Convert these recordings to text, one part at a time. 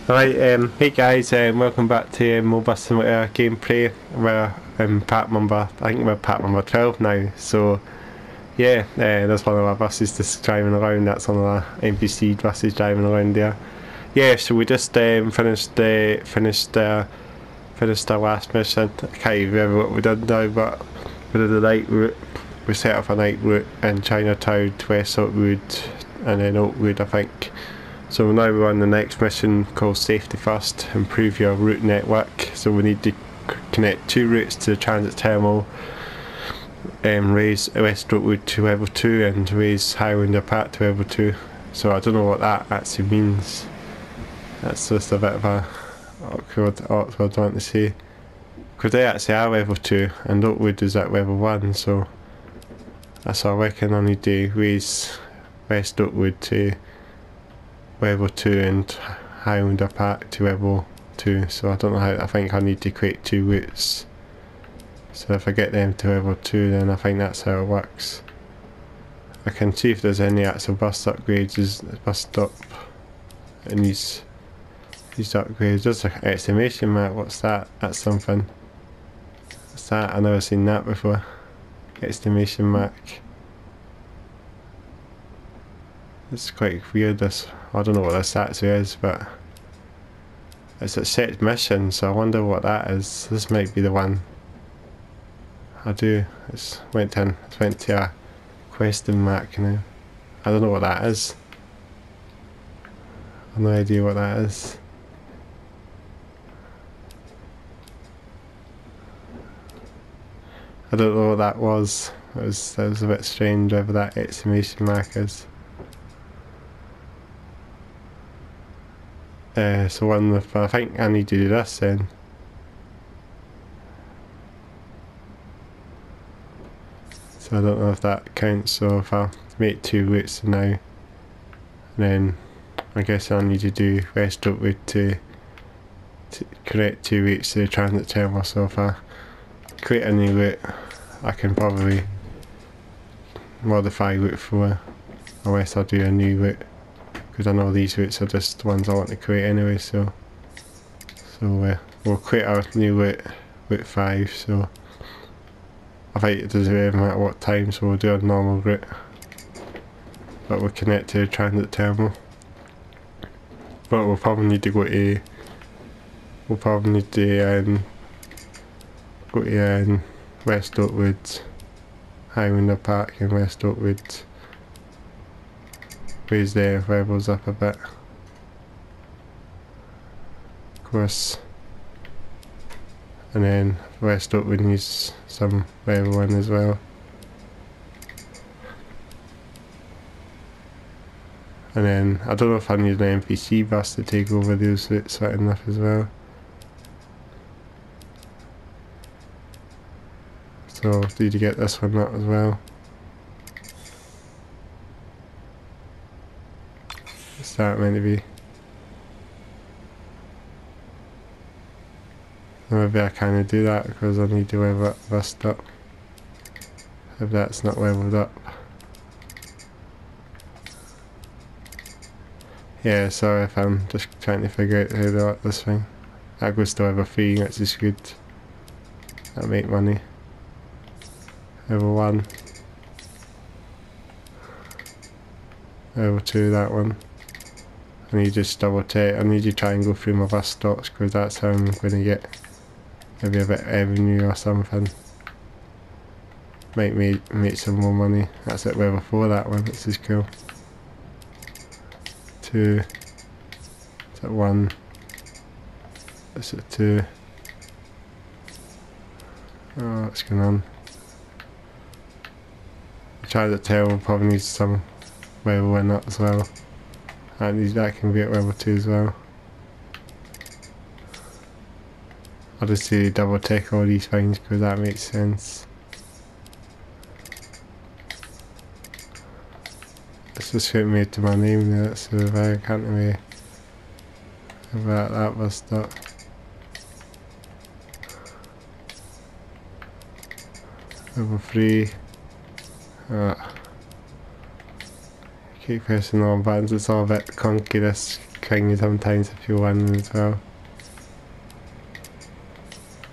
Right, hey guys, welcome back to Mobile Simulator gameplay. We're in part number, I think we're part number 12 now. So yeah, there's one of our buses just driving around. That's one of our NPC buses driving around there. Yeah, so we just finished our last mission. I can't even remember what we did now, but we did a night route. We set up a night route in Chinatown, West Oakwood, and then Oakwood, I think. So now we're on the next mission called Safety First, improve your route network. So we need to connect two routes to the transit terminal, raise West Oakwood to level 2 and raise Highlander Park to level 2. So I don't know what that actually means. That's just a bit of a awkward one to say. Because they actually are level 2 and Oakwood is at level 1, so that's all I reckon. I need to raise West Oakwood to level 2 and Highlander Park to level 2, so I don't know how. I think I need to create two routes, so if I get them to level 2 then I think that's how it works. I can see if there's any actual bus upgrades, bus stop in these upgrades. There's an exclamation mark, what's that? That's something. What's that? I've never seen that before. Exclamation mark. It's quite weird, this. I don't know what this actually is, but it's a set mission, so I wonder what that is. This might be the one. It's went to a question mark now. I don't know what that is. I have no idea what that is. I don't know what that was. That was a bit strange, whatever that exclamation mark is. So I think I need to do this then. So I don't know if that counts, so if I make two routes now, then I guess I need to do West Oakwood to create two routes to the transit terminal. So if I create a new route, I can probably modify route 4, unless I do a new route. Because I know these routes are just ones I want to create anyway, so we'll create our new route 5, so I think it doesn't really matter what time, so we'll do a normal route, but we'll connect to the transit terminal. But we'll probably need to go to West Oakwood, Highlander Park and West Oakwood. Raise their levels up a bit. Of course. And then West Oakwood needs some level 1 as well. And then I don't know if I need an NPC bus to take over those routes right enough as well. So need to get this one up as well. What's that meant to be? Maybe I can't do that because I need to level up the bus stop. If that's not leveled up. Yeah, sorry if I'm just trying to figure out how to work this thing. That goes to level 3, which is good. That'll make money. Level 1. Level 2, that one. I need to just double check. I need to try and go through my bus stops because that's how I'm going to get maybe a bit of revenue or something. Might make some more money. That's at level 4, that one. This is cool. 2. It's at 1. It's at 2. Oh, what's going on? Transit terminal probably needs some level 1 up as well. That can be at level 2 as well. I'll just do double check all these things because that makes sense. Let's just hit me to my name there, so if I can't really about that bus stop. Level 3. Keep pressing on buttons, it's all a bit clunky this cringy sometimes if you're running as well.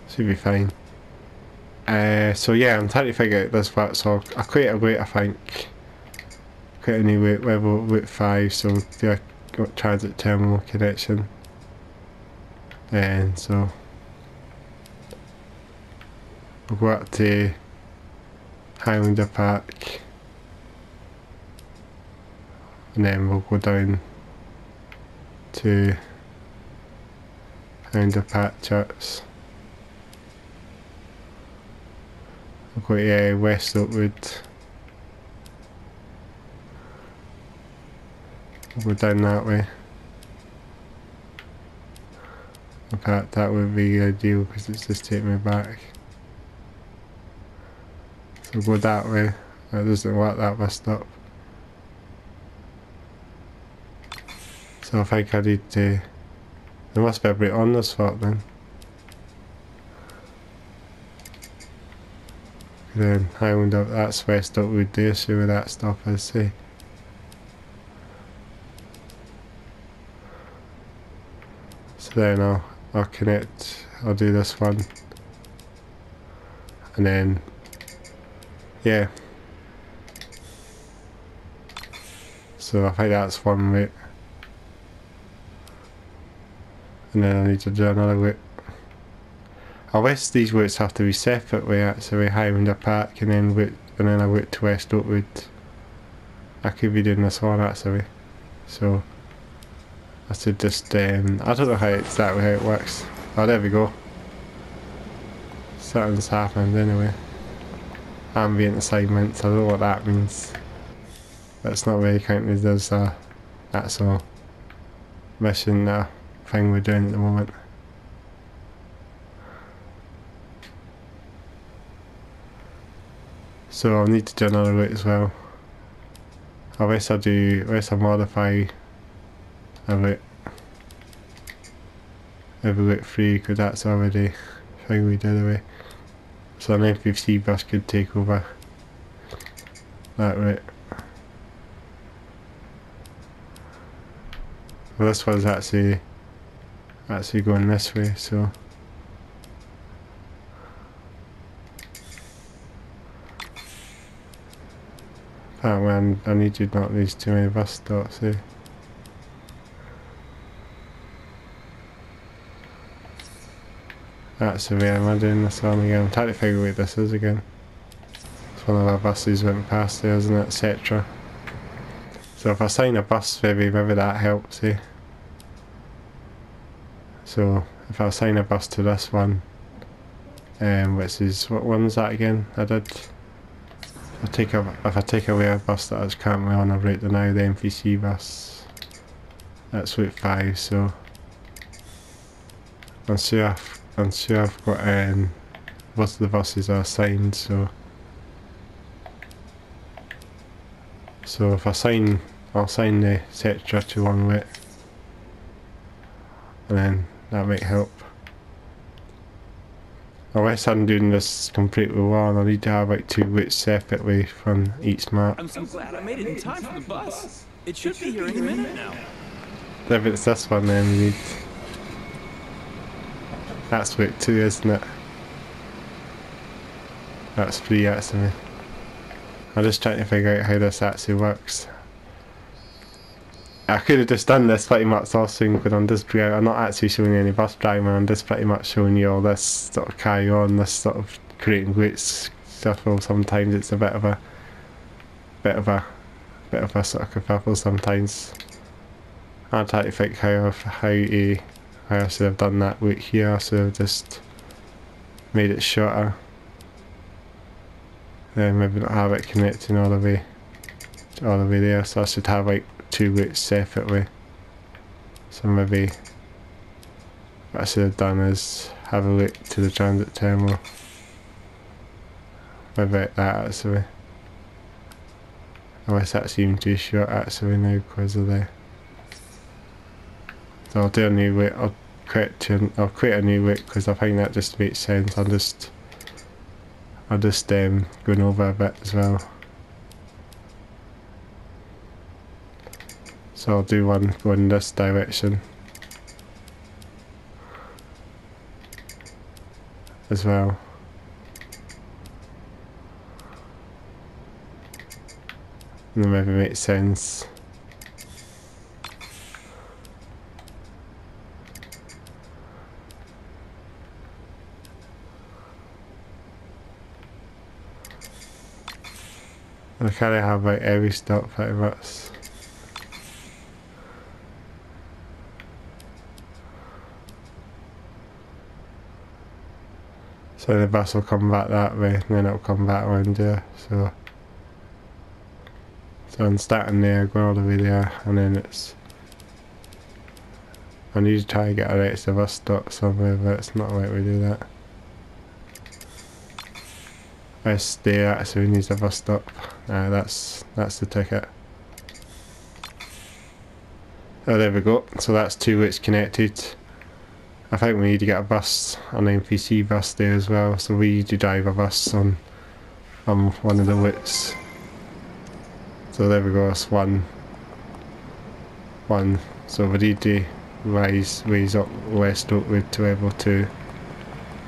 Should be fine. So yeah, I'm trying to figure out this part, so I'll create a weight, I think. Create a new weight, level weight 5, so do a transit terminal connection. And so we'll go up to Highlander Park, and then we'll go down to Highlander Park Church. We'll go to West Oakwood. We'll go down that way. In fact, that would be ideal because it's just taking me back. So we'll go that way. That doesn't work, that bus stop. So I think I need to... There must be a bit on this spot then. Then Highland up, that's West Oakwood there, see where that stop is, see. So then I'll connect, I'll do this one. And then, yeah. So I think that's one route. And then I need to do another route. I wish these routes have to be separately actually, Highlander Park and then a route to West Oakwood. I could be doing this one actually. So I should just I don't know exactly how it works. Oh, there we go. Something's happened anyway. Ambient assignments, I don't know what that means. That's not really counted as a actual mission thing we're doing at the moment. So I'll need to do another route as well. Unless I modify a route. Every route 3, because that's already a thing we did away. So an NPC bus could take over that route. Well, this one's actually going this way, so apparently I need to not lose too many bus stops, eh? That's the way am I doing this on again? I'm trying to figure out what this is again. It's one of our buses went past there, isn't it? Etc. So if I assign a bus, maybe that helps, eh? So if I assign a bus to this one, which is, what one is that again? If I take away a bus that is currently on a route now, the NPC bus, that's route 5, so I'm sure I've got most of the buses are assigned, so if I'll assign the etc to one route, and then that might help. Unless I'm doing this completely wrong, I need to have like 2 routes separately from each map. I'm so glad I made it in time for the bus. It should be here any minute now. If it's this one, then we need... That's route 2, isn't it? That's 3 actually. I'm just trying to figure out how this actually works. I could have just done this pretty much all soon, but I'm not actually showing you any bus driving, I'm just pretty much showing you all this sort of carry on, this sort of creating routes stuff. Well, sometimes it's a bit of a sort of kerfuffle sometimes. I'm trying to think how I should have done that route here. I should have just made it shorter. Then maybe not have it connecting all the way there, so I should have like 2 routes separately. So maybe what I should have done is have a look to the transit terminal. Maybe like that actually. Unless that's even too short actually now because of the... So I'll do a new route, I'll create a new route because I think that just makes sense. I'll just going over a bit as well. So I'll do one going this direction as well. And then maybe makes sense. I kind of have like every stop pretty much. So the bus will come back that way and then it'll come back around there. So I'm starting there, going all the way there, and then it's... I need to try and get a right to bus stop somewhere, but it's not right we do that. It's there, actually needs a bus stop. That's the ticket. Oh, there we go. So that's two routes connected. I think we need to get a bus, an NPC bus there as well. So we need to drive a bus on one of the routes. So there we go. That's one. So we need to raise up West Oakwood to level 2.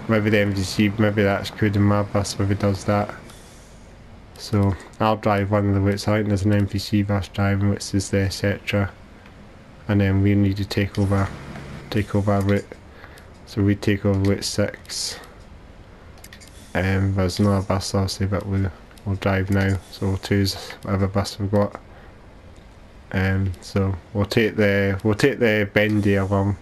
Maybe the MDC, maybe that's including my bus, maybe does that. So I'll drive one of the routes. I think there's an NPC bus driving, which is the etc. And then we need to take over a route. So we take over route 6. There's another bus obviously, but we'll drive now. So we'll choose whatever bus we've got. So we'll take the bendier one.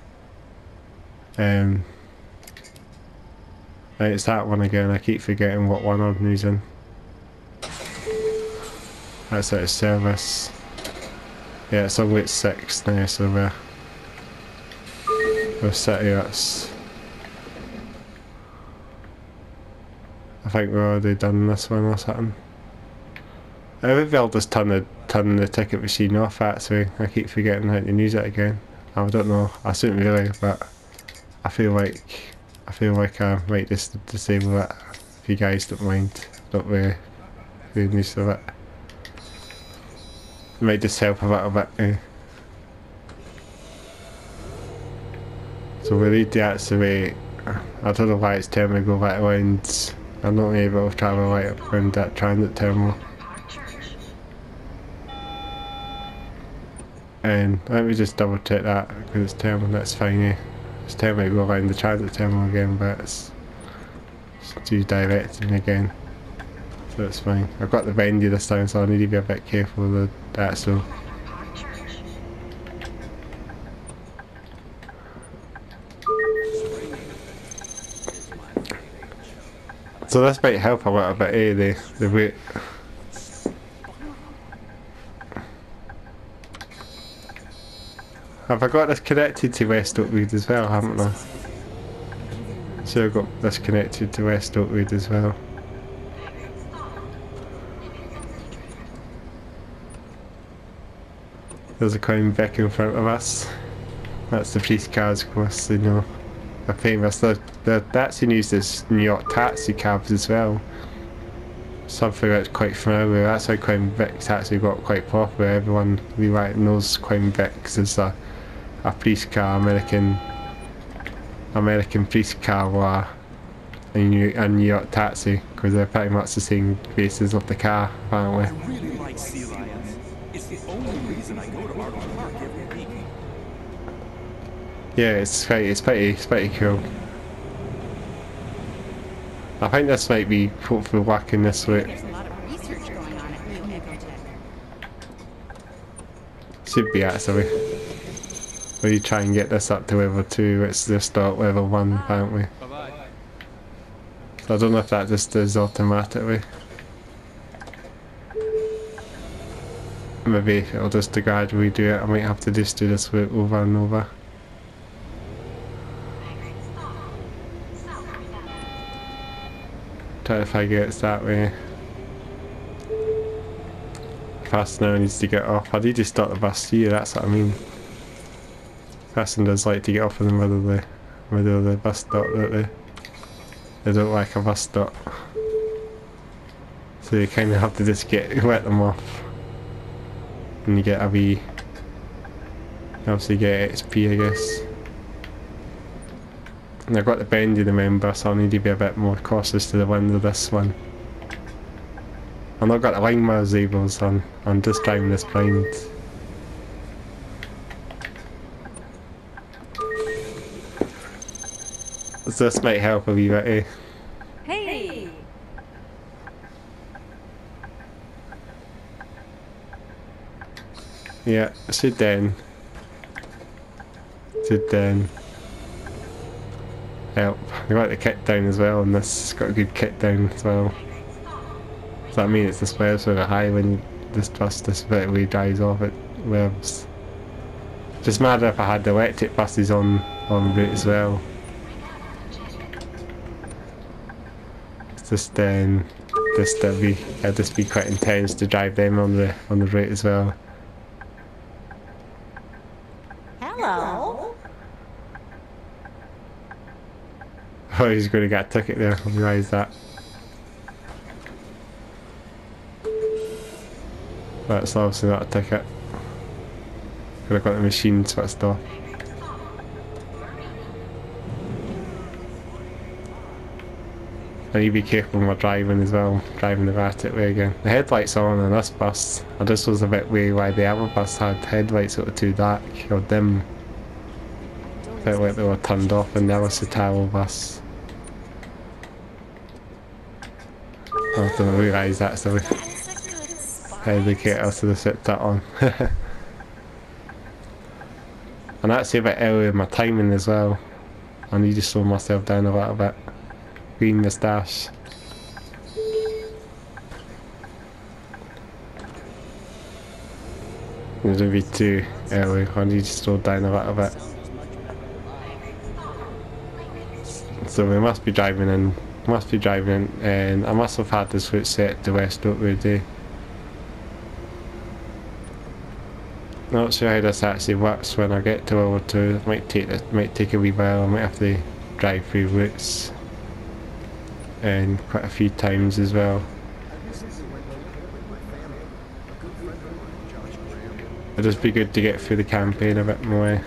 It's that one again. I keep forgetting what one I'm using. That's out of service. Yeah, it's on route 6 now, so we're set here. I think we're already done this one or something. Maybe I'll just turn the ticket machine off actually. I keep forgetting how to use it again. I don't know, I shouldn't really, but I feel like I might just disable it if you guys don't mind. Don't really doing use of it. It might just help a little bit. So we need to actually, I don't know why it's telling me to go right around. I'm not able to travel right around that transit terminal. And let me just double check that because it's telling me that's fine. It's telling me to go around the transit terminal again, but it's due directing again. So it's fine. I've got the bendy this time, so I need to be a bit careful with that. So this might help a little bit, the route. Have I got this connected to West Oakwood as well, haven't I? So I've got this connected to West Oakwood as well. There's a Crown Vic in front of us. That's the police cars, of course, you know. They're famous. They're actually used as New York taxi cabs as well. Something that's quite familiar. That's how Crown Vics actually got quite popular. Everyone really knows Crown Vics as a police car, American police car or a New York taxi, because they're pretty much the same bases of the car, apparently. I really like sea lions. It's the only reason I go to Arnold Park every week. Yeah, it's pretty cool. I think this might be hopefully working this week. There's a lot of research going on at New Ecotech. Should be actually. We try and get this up to level 2, it's just at level 1 apparently. Bye-bye. So I don't know if that just does automatically. Maybe it'll just gradually do it. I might have to just do this route over and over. Try to figure it's that way. Fast now needs to get off. I need to start the bus here, that's what I mean. Passengers like to get off in the middle of the bus stop, don't they? They don't like a bus stop. So you kind of have to just let them off. And you get a wee Obviously get XP, I guess. And I've got the bendy, remember, so I'll need to be a bit more cautious to the wind of this one. I've not got the line mirrors able, so I'm just driving this blind. So this might help a wee bit, eh? Hey! Yeah, sit down. Sit down. Help. I got the kit down as well, and this has got a good kit down as well. Does that mean it's the squares sort of high when this bit where drives off it revs? Just matter if I had the electric buses on route as well. It's just it'd just be quite intense to drive them on the route as well. Hello! Oh, he's going to get a ticket there, I realise that. That's obviously not a ticket. Could have got the machine switched off. I need to be careful when we're driving as well, driving the erratic way again. The headlights are on this bus. I just was a bit wary why the other bus had headlights that were too dark or dim. Felt like they were turned off in the mercedescitaro bus. I didn't realise that, so we indicator to set that on. I'm actually a bit early with my timing as well. I need to slow myself down a little bit. Green moustache. It's gonna be too early. I need to slow down a little bit. So we must be driving in. And I must have had this route set to West Oakwood Day. Not sure how this actually works when I get to World 2. It might take a wee while. I might have to drive through routes and quite a few times as well. It'd just be good to get through the campaign a bit more.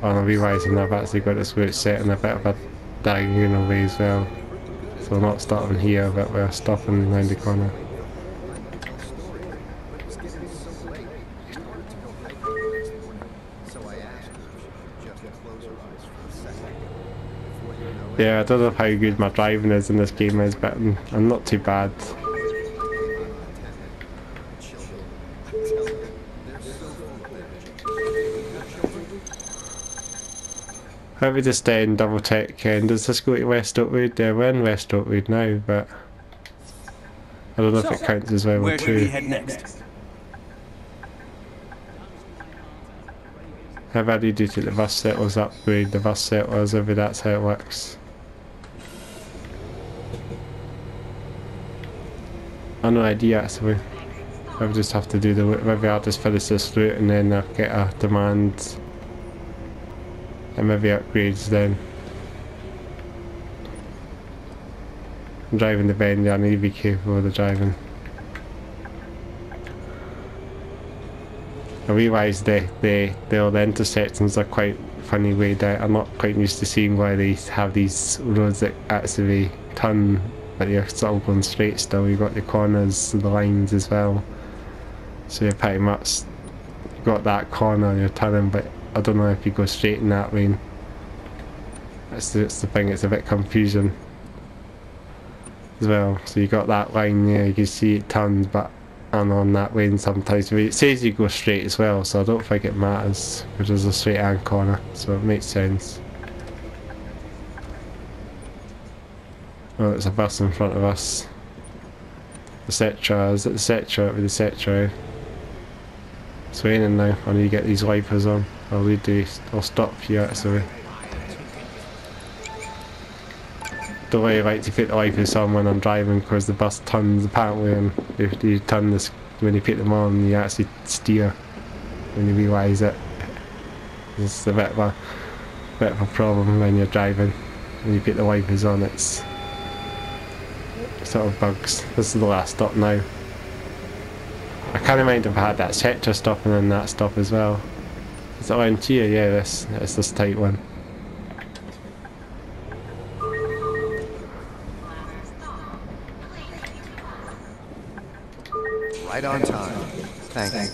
And I'm realising I've actually got this route set in a bit of a diagonal way as well. So I'm not starting here, but we're stopping round the corner. Yeah, I don't know how good my driving is in this game is, but I'm not too bad. Let me just double check, does this go to West Oakwood? We're in West Oakwood now, but I don't know if it counts as well Where should we too. head next? How about you do to the bus settlers upgrade the bus settlers, maybe that's how it works. I've no idea actually. I would just have to do maybe I'll just finish this route and then I'll get a demand and maybe upgrades then. I'm driving the bend, I need to be careful with the driving. I realise the intersections are quite funny way down. I'm not quite used to seeing why they have these roads that actually turn, but you're sort of going straight still. You've got the corners, the lines as well. So you're pretty much got that corner, you're turning, but I don't know if you go straight in that lane. That's the thing, it's a bit confusing as well. So you got that line there, you can see it turns, but I'm on that lane sometimes. It says you go straight as well, so I don't think it matters because there's a straight hand corner, so it makes sense. Oh, there's a bus in front of us. The Cetra, is it the Cetra? It was the Cetra. It's raining now, I need to get these wipers on. I'll stop here actually. Don't really like to put the wipers on when I'm driving because the bus turns apparently, and if you turn this, when you put them on you actually steer when you realise it. It's a bit of a problem when you're driving. When you put the wipers on, it's sort of bugs. This is the last stop now. I can't mind if I had that sector stop and then that stop as well. Is it around here? Yeah, it's this tight one. Right on time. Thank you.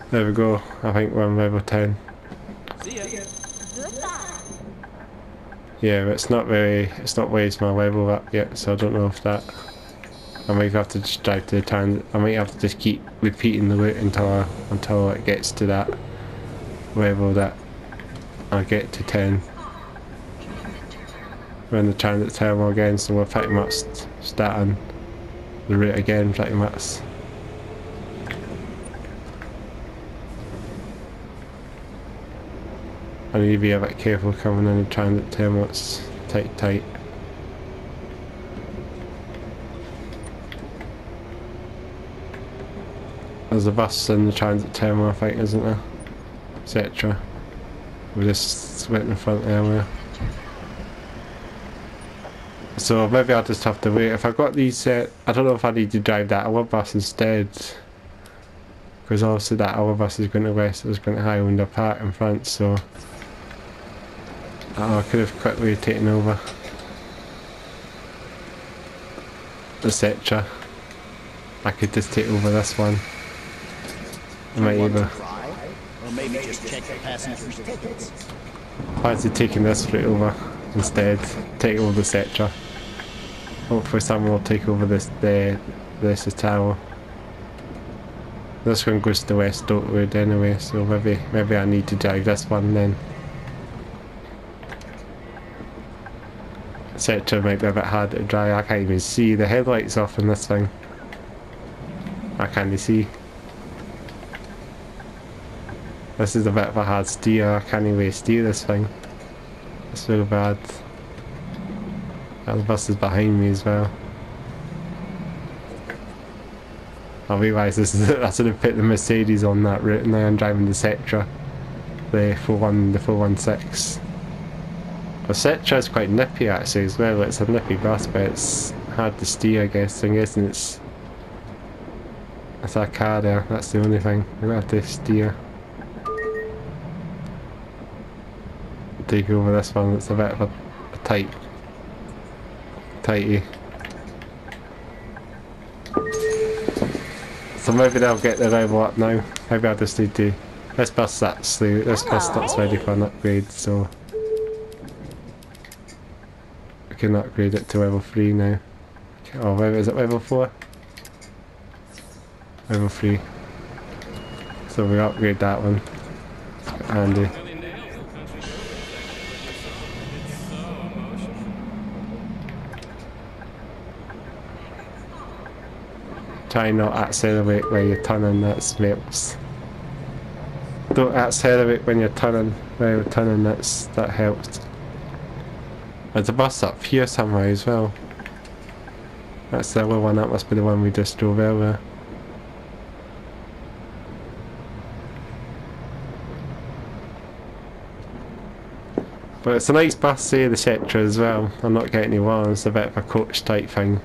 There we go. I think we're on level 10. See ya. Goodbye. Yeah, but it's not raised my level up yet, so I don't know if that... I might have to just drive to the town. I might have to just keep repeating the route until it gets to that level that I get to 10. We're in the transit terminal again, so we're pretty much starting the route again, pretty much. I need to be a bit careful coming in the transit terminal, it's tight. There's a bus in the transit terminal, I think, isn't there? Etc. We just went in front earlier. So maybe I'll just have to wait. If I got these, I don't know if I need to drive that other bus instead. Because obviously that other bus is going to west, it was going to Highlander Park in front, so... Oh, I could have quickly taken over. Etc. I could just take over this one. I might either... Or maybe just check the passengers' tickets. Fancy taking this route over instead. Take over the Cetra. Hopefully someone will take over the Mercedescitaro. This one goes to the West Oakwood anyway, so maybe I need to drive this one then. Cetra might be a bit hard to drive. I can't even see the headlights off in this thing. I can't even see. This is a bit of a hard steer. I can't even steer this thing. It's really bad. And the bus is behind me as well. I realise I should have put the Mercedes on that route and now I'm driving the Cetra. The 416. The Cetra is quite nippy actually as well. It's a nippy bus, but it's hard to steer, I guess. I'm guessing it's a car there. That's the only thing. I'm gonna have to steer. Take over this one. It's a bit of a tighty. So maybe they'll get the level up now. Maybe I just need to. This bus that's ready for an upgrade, so I can upgrade it to level 3 now. Oh, where is it? Level 4? Level 3. So we upgrade that one. Handy. Try not accelerate when you're turning, that helps. Don't accelerate when you're turning, that helps. There's a bus up here somewhere as well. That's the other one, that must be the one we just drove earlier. But it's a nice bus here, the Cetra as well. I'm not getting any wrong, it's a bit of a coach type thing.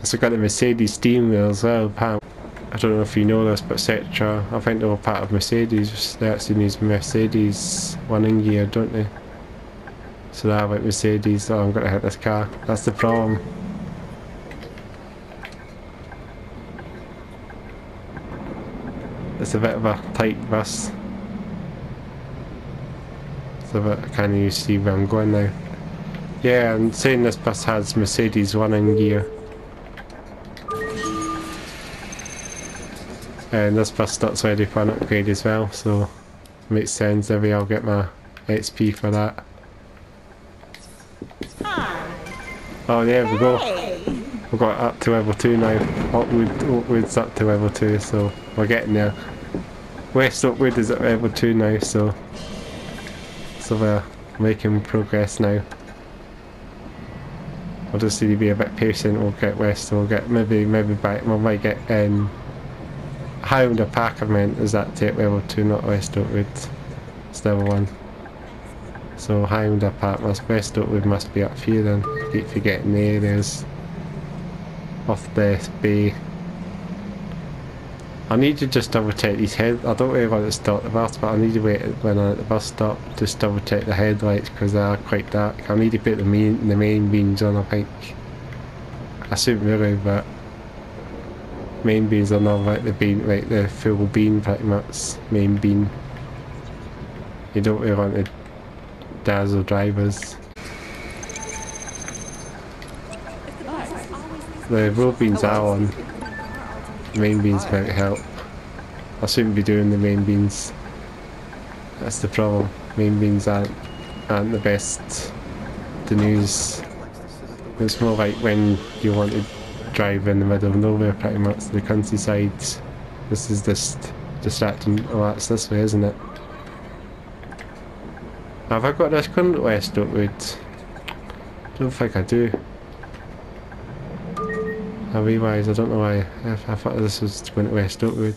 So got the Mercedes steering wheel as well, apparently. I don't know if you know this, but Cetra, I think they were part of Mercedes. They actually use Mercedes running gear, don't they? So they have like Mercedes. Oh, I'm gonna hit this car. That's the problem. It's a bit of a tight bus. So I can't even see where I'm going now. Yeah, I'm saying this bus has Mercedes running gear. And this bus stop's ready for an upgrade as well, so makes sense. Maybe I'll get my XP for that. Oh yeah, we go. We've got up to level 2 now. Oakwood's up to level 2, so we're getting there. West Oakwood is at level 2 now, so we're making progress now. We'll just need to be a bit patient. We'll get west. We'll get maybe back. We might get Highlander Park. I meant is that take level 2, not West Oakwood. It's level 1. So Highlander Park West Oakwood must be up here then. Keep forgetting the areas off the bay. I need to just double check these head. I don't really want to stop the bus, but I need to wait when I'm at the bus stop, just double check the headlights because they are quite dark. I need to put the main beams on, I think. I shouldn't really, but main beams are not like the beam, like the full beam pretty much. Main beam. You don't really want to dazzle drivers. The roll beams are on. Main beams might help. I shouldn't be doing the main beams. That's the problem. Main beams aren't the best to use. It's more like when you want to drive in the middle of nowhere, pretty much the countryside. This is just distracting. Oh, that's this way, isn't it? Have I got this going to West Oakwood? Don't think I do. I realise, I don't know why. I thought this was going to West Oakwood.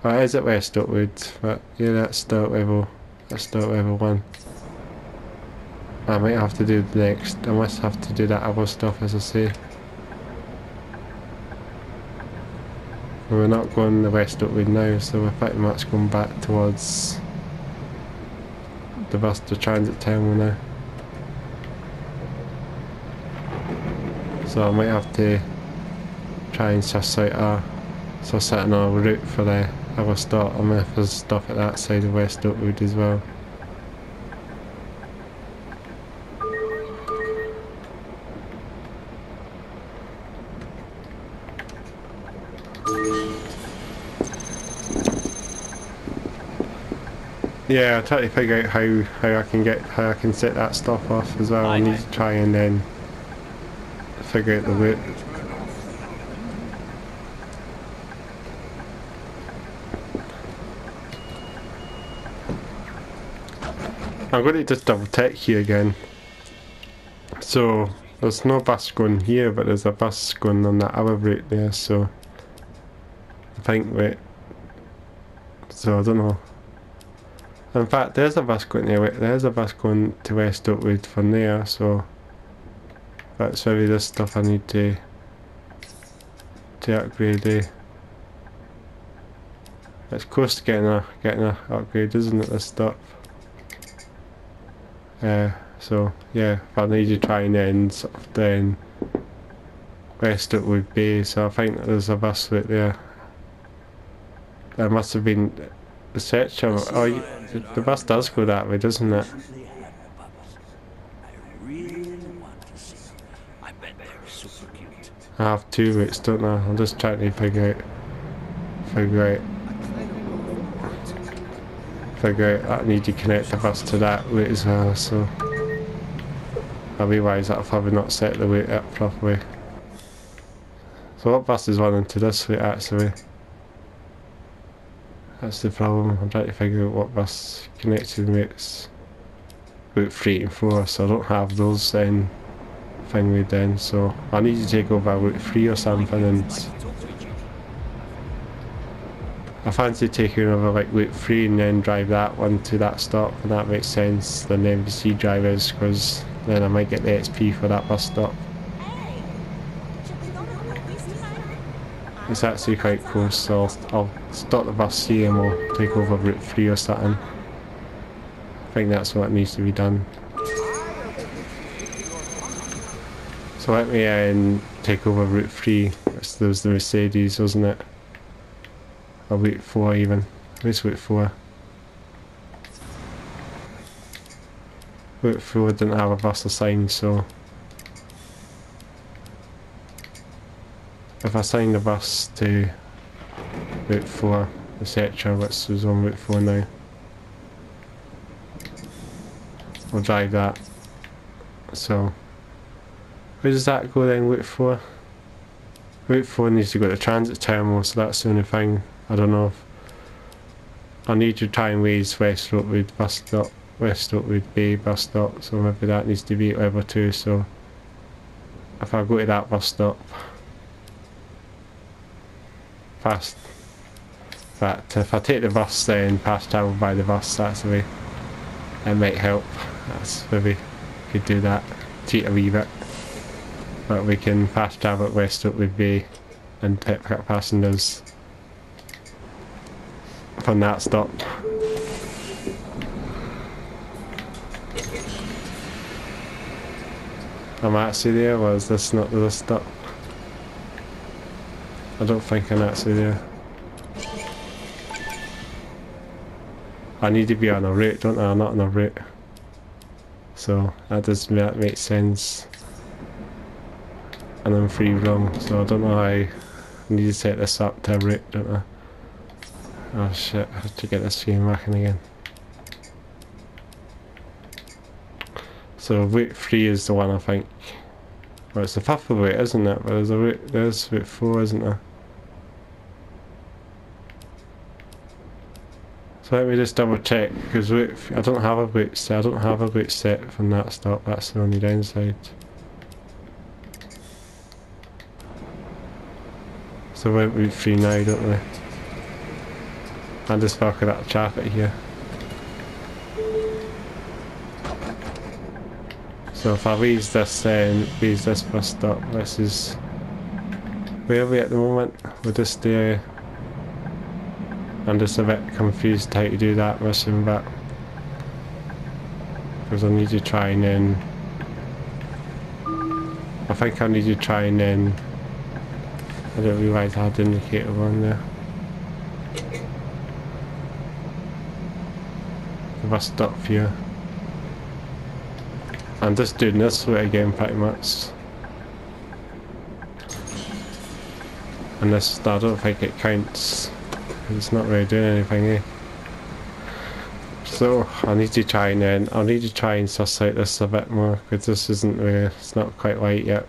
Oh, it is at West Oakwood, but yeah, that's start level. That's start level 1. I might have to do the next. I must have to do that other stuff, as I say. We're not going to West Oakwood now, so we're pretty much going back towards the bus to transit terminal now. So I might have to try and suss out another route for the other stop. I might have to stop at that side of West Oakwood as well. Yeah, I'll try to figure out how I can set that stuff off as well. I need to try and then figure out the route. I'm going to just double check here again. So there's no bus going here, but there's a bus going on that other route there, so I think so I don't know. In fact, there's a bus going there. There's a bus going to West Oakwood from there, so that's maybe this stuff I need to upgrade. It's close to getting a upgrade, isn't it? This stuff. So yeah, if I need to try and then West Oakwood Bay. So I think there's a bus right there. There must have been the section. Oh, the bus does go that way, doesn't it? I have 2 routes, don't I? I'm just trying to figure out I need to connect the bus to that route as well, so I realise that I've probably not set the route up properly. So what bus is running to this route actually? That's the problem. I'm trying to figure out what bus connecting routes. Route 3 and 4, so I don't have those then thingy then, so I need to take over Route 3 or something, and I fancy taking over like Route 3 and then drive that one to that stop, and that makes sense than the MVC drivers, because then I might get the XP for that bus stop. It's actually quite close, so I'll stop the bus here and we'll take over Route 3 or something. I think that's what needs to be done. So let me take over Route 3. There was the Mercedes, wasn't it? Or Route 4 even. Where's Route 4? Route 4 didn't have a bus assigned, so if I assign the bus to Route 4, etc., which is on Route 4 now, we'll drive that. So where does that go then, Route 4? Route 4 needs to go to transit terminal, so that's the only thing. I don't know if I need to try and raise West Oakwood bus stop, West Oakwood Bay bus stop, so maybe that needs to be at level 2, so if I go to that bus stop past that, if I take the bus then fast travel by the bus, that's the way. It might help. That's maybe could do that, cheat a wee bit. But we can fast travel at West Oakwood Bay and pick up passengers from that stop. I'm actually there, or is this not the stop? I don't think I'm actually there. I need to be on a route, don't I? I'm not on a route. So that makes sense. And I'm free wrong, so I don't know how I need to set this up to a route, don't I? Oh shit, I have to get this game working again. So route 3 is the one I think. Well, it's the purple route, isn't it? But there's route 4, isn't there? So let me just double check, because I don't have a route set. I don't have a route set from that stop. That's the only downside. So we're at route 3 now, don't we? I'm just fucking up traffic here. So if I raise this bus stop, this is... Where are we at the moment? We're just there. I'm just a bit confused how to do that mission, but... Because I need to try and then... I think I need to try and then... I didn't realise I had the indicator on there. The bus stop here. I'm just doing this route again pretty much. And this, I don't think it counts. It's not really doing anything, eh? So I need to try and then, I'll need to try and suss out this a bit more, because this isn't really, it's not quite right yet.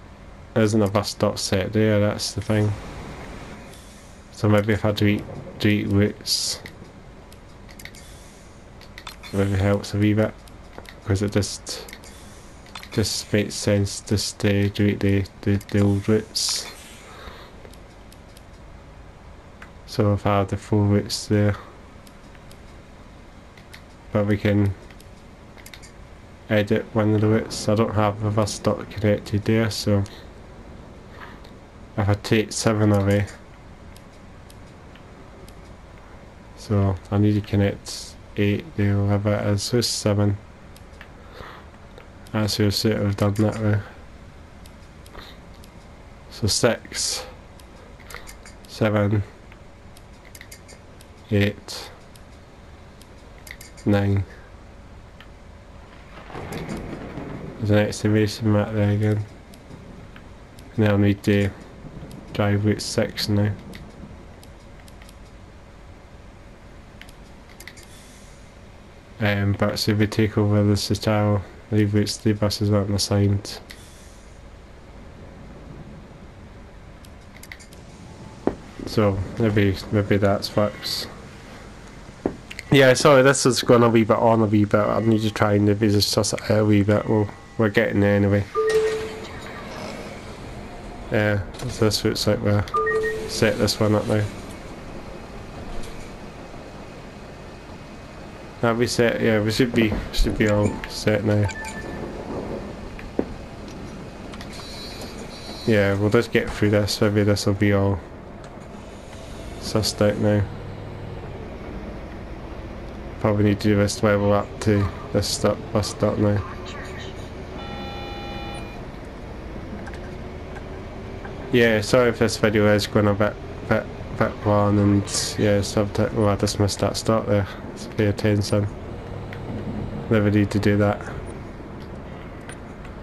There isn't a bus stop set there, that's the thing. So maybe if I delete routes, maybe helps a wee bit, because it just makes sense just to delete the old routes. So if I have the full routes there, but we can edit one of the routes. I don't have a bus stop connected there, so if I take 7 away, so I need to connect 8 there, whatever it is, so it's 7. Actually I should have done that way. So 6, 7, 8, 9. There's an exclamation mark there again. And then I'll need to drive route 6 now. But so if we take over the Citaro, the buses aren't assigned. So maybe that's works. Yeah, sorry, this is going a wee bit on a wee bit. I need to try and maybe just suss it out a wee bit. We're getting there anyway. Yeah, so this looks like we're set this one up now. That we set, yeah, we should be all set now. Yeah, we'll just get through this. Maybe this will be all sussed out now. Probably need to do this level up to this bus stop now. Yeah, sorry if this video is going a bit long, and yeah, subtitle. Oh, I just missed that stop there. So pay attention. Never need to do that.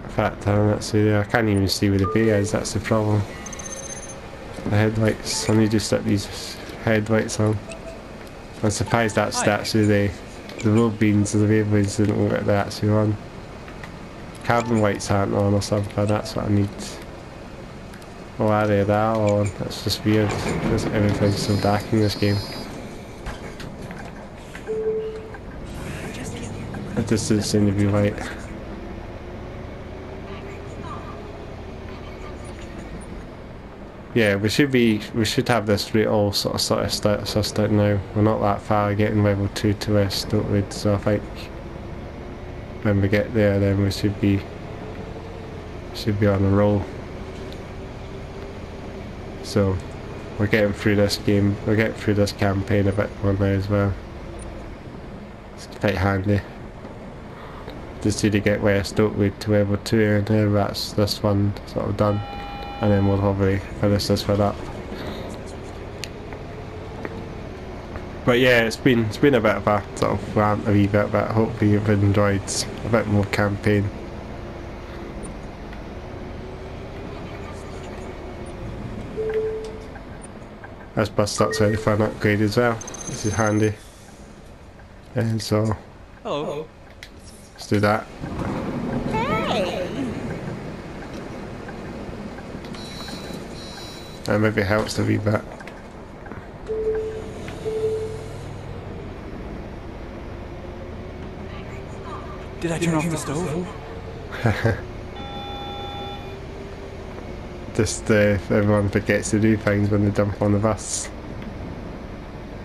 In fact, let's see there. I can't even see where the bay is. That's the problem. The headlights. I need to stick these headlights on. I'm surprised that's actually the road beams and the waypoints didn't look like they're actually on. Carbon lights aren't on or something. That's what I need. Oh, are they that on? That's just weird. Because everything's so dark in this game. It just doesn't seem to be right. Yeah, we should have this route all sort of sussed out now. We're not that far getting level 2 to West Stokewood, so I think when we get there then we should be on a roll. So we're getting through this game, we're getting through this campaign a bit more now as well. It's quite handy. Just need to get West Oakwood to level 2 and now that's this one sort of done. And then we'll probably finish this one up. But yeah, it's been a bit of a sort of rant a wee bit, but hopefully you've enjoyed a bit more campaign. This bus stop's ready for an upgrade as well. This is handy. And so Hello. let's do that. Hey. And maybe it helps a wee bit. Did I turn off the stove? Just everyone forgets to do things when they jump on the bus.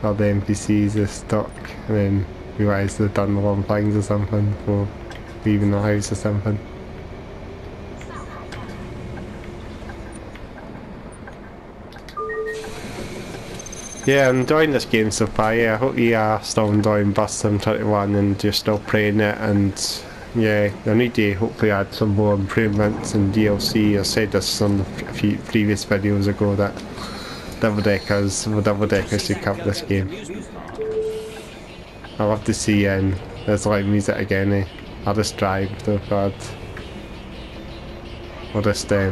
All the NPCs are stuck and then realise they've done the wrong things or something before leaving the house or something. Yeah, I'm enjoying this game so far. Yeah, I hope you are still enjoying Bus Sim 21 and you're still playing it. And yeah, I need to hopefully add some more improvements in DLC. I said this on a few previous videos ago that double deckers should cover this game. I love to see there's live music again. I'll just drive though, God. I'll just hear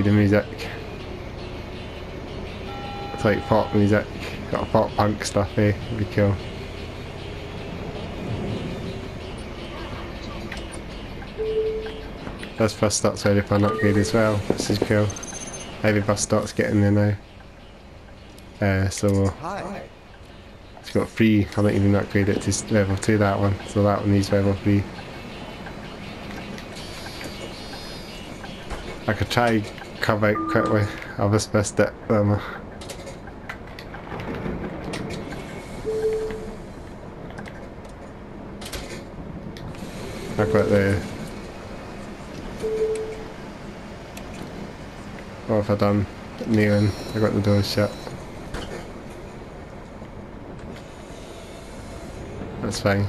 the music. It's like pop music, got a pop punk stuff, it'd be cool. This bus stop's ready for an upgrade as well, this is cool. Every bus stop's getting there now. So Hi. it's got 3, I don't even upgrade it to level 2, that one, so that one needs level 3. I could try come out quickly, I've just missed it. I've got the... What have I done? Kneeling. I got the door shut. That's fine.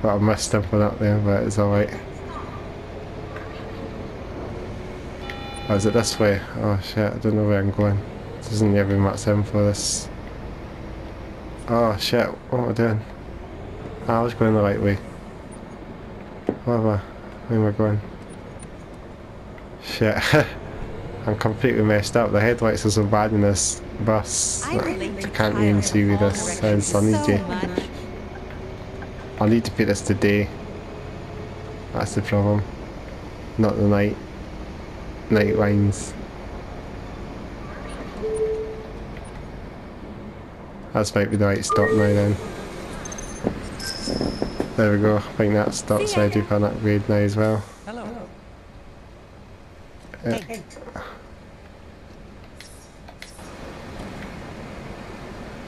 But I missed something up there, but it's alright. Oh, is it this way? Oh shit, I don't know where I'm going. This isn't very much in for this. Oh shit, what am I doing? I was going the right way. Where am I going? Shit. I'm completely messed up. The headlights are so bad in this bus that I can't even see where this is. I need to put this to day. That's the problem. Not the night lines. That might be the right stop now then. There we go. I think that stop's ready for an upgrade now as well. Hello. Hey.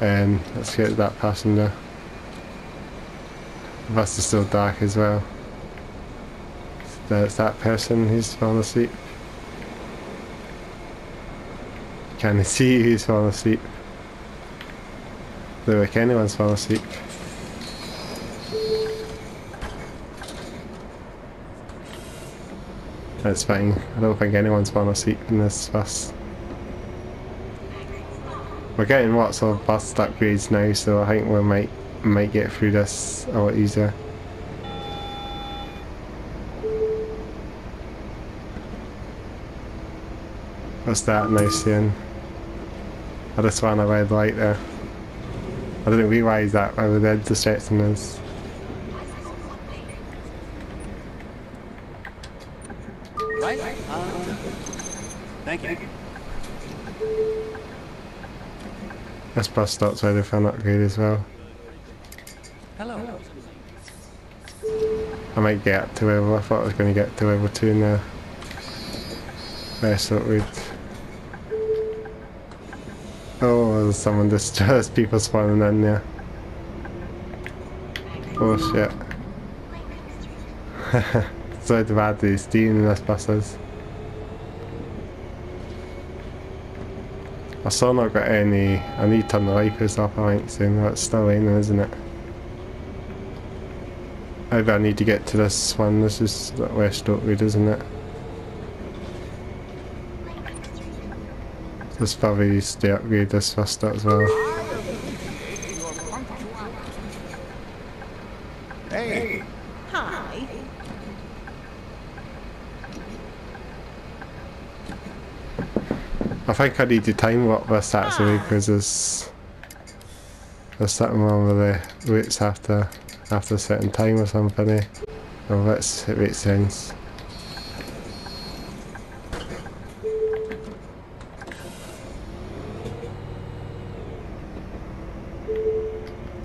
And let's get that passenger. The bus is still dark as well. There's that person who's fallen asleep. Can I see who's fallen asleep? Look like anyone's fallen asleep. That's fine. I don't think anyone's fallen asleep in this bus. We're getting lots of bus upgrades now, so I think we might get through this a lot easier. What's that now saying? I just want a red light there. I didn't realise that by the red distracting us. Right? Thank you. This bus stop's ready for an upgrade as well. Hello. I might get up to level, I thought I was going to get to level 2 now. Best Oakwood. Oh, there's someone there's people spawning in there. Oh shit. So bad the steam in this bus is. I've still not got any. I need to turn the wipers off, I think, soon. That's still raining, isn't it? Maybe I need to get to this one. This is West Oakwood, isn't it? This probably needs to upgrade this first as well. Hey! Hi. I think I need to time lock this actually because there's something wrong with the weights after a certain time or something. Eh? Well, it makes sense.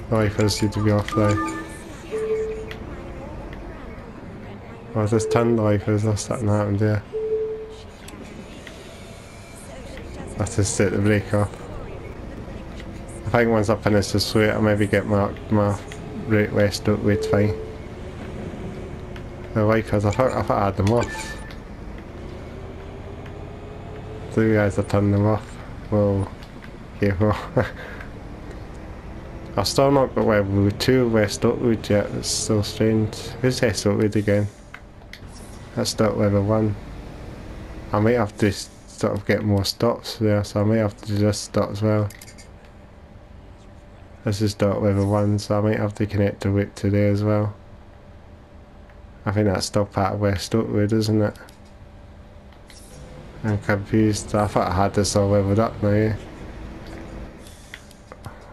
The wipers need to be off now. Oh, I just turned the wipers, that's something happened there. I have to set the brake off. I think once I finish this suite, I'll maybe get my route West Oakwood fine. The wipers, I thought I had them off. So you guys have turned them off. Well, yeah, well. I've still not got level 2 West Oakwood yet, it's so strange. Where's West Oakwood again? That's still level 1. I might have to sort of get more stops there, so I might have to do this stop as well. This is dot level 1, so I might have to connect the route to there as well. I think that's still part of West Oakwood, isn't it? I'm confused. I thought I had this all leveled up now. Yeah?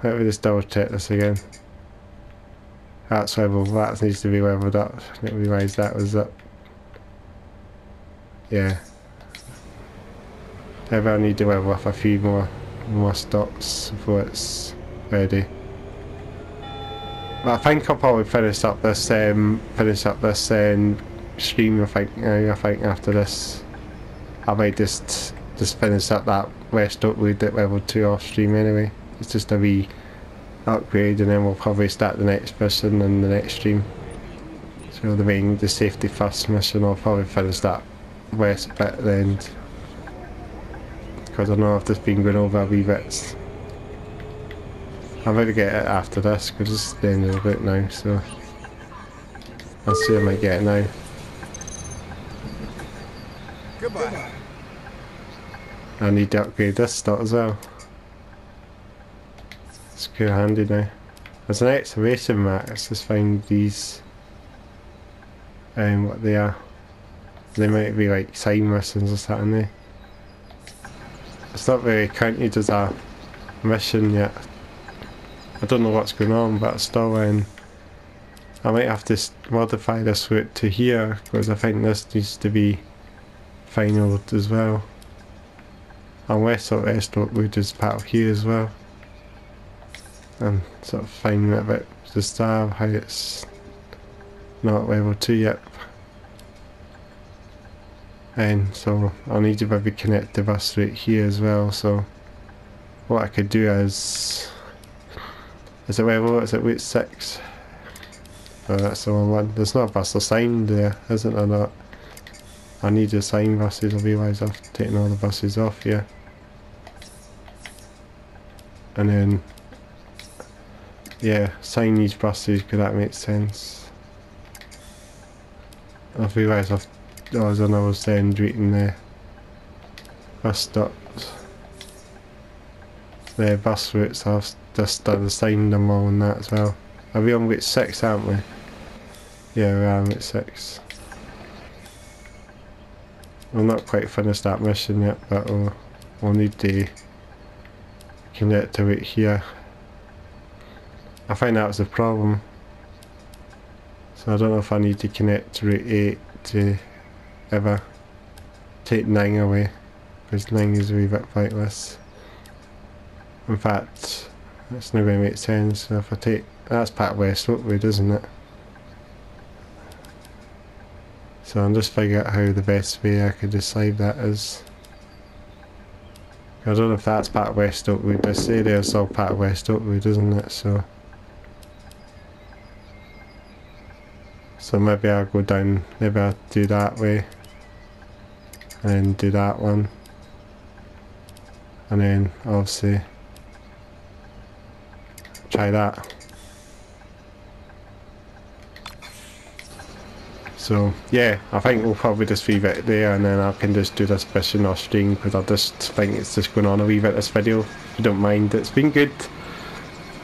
Let me just double check this again. That's level, that needs to be leveled up. I didn't realise that was up. Yeah. Maybe I need to level up a few more stops before it's ready. But I think I'll probably finish up this stream. I think after this, I might just finish up that West Oakwood at level 2 off stream anyway. It's just a wee upgrade, and then we'll probably start the next mission in the next stream. So the safety first mission, I'll probably finish that west bit at the end. Because I know I've just been going over a wee bits. I'm going to get it after this because it's the end of the book now, so I'll see if I might get it now. Goodbye. I need to upgrade this stuff as well. It's cool handy now. There's an excavation map, let's just find these, what they are. They might be like side missions or something there. It's not very counted as a mission yet. I don't know what's going on, but still, I might have to modify this route to here because I think this needs to be final as well. And West Oakwood is part of here as well. I'm sort of finding it a bit disturbed how it's not level 2 yet. And so I'll need to maybe connect the bus route here as well, so what I could do is it level, is it route 6? Oh, that's the wrong one. There's not a bus assigned there, isn't there not? I need to assign buses, I realise I've taken all the buses off here. And then, yeah, assign these buses because that makes sense. I've realised there's another send route in there. Bus stops. The bus routes, I've just assigned them all on that as well. Are we on route 6, aren't we? Yeah, we are on route 6. We'll not quite finished that mission yet, but we'll need to connect to it here. I find that was the problem. So I don't know if I need to connect to route 8 to ever take 9 away, because 9 is a wee bit pointless. In fact, that's not going to make sense. So if I take, that's part of West Oakwood, isn't it? So I'm just figuring out how the best way I could decide that is. I don't know if that's part of West Oakwood. I say there's all part of West Oakwood, isn't it? So maybe I'll go down, maybe I'll do that way and then do that one and then obviously try that. So yeah, I think we'll probably just leave it there, and then I can just do this mission off stream, because I just think it's just going on a wee bit this video. If you don't mind, it's been good.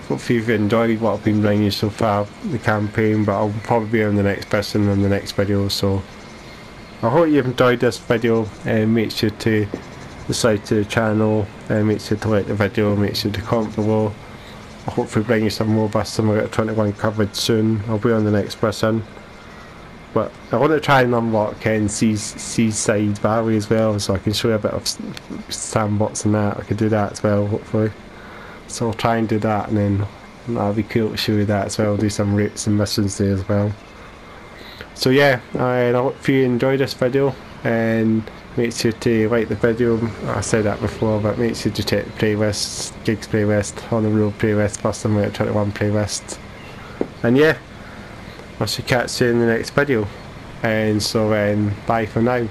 Hopefully you've enjoyed what I've been bringing you so far, the campaign, but I'll probably be on the next mission in the next video. So I hope you've enjoyed this video, and make sure to subscribe to the channel, and make sure to like the video, make sure to comment below. I'll hopefully bring you some more Bus Simulator 21 coverage soon. I'll be on the next mission. But I want to try and unlock Seaside Valley as well, so I can show you a bit of sandbox and that. I can do that as well, hopefully. So I'll try and do that, and then that'll be cool to show you that as well. Do some routes and missions there as well. So yeah, I hope you enjoyed this video, and make sure to like the video. I said that before, but make sure to check the playlist, Gigs playlist, On the Road playlist, Bus Simulator 21 playlist. And yeah, I should catch you in the next video. And so bye for now.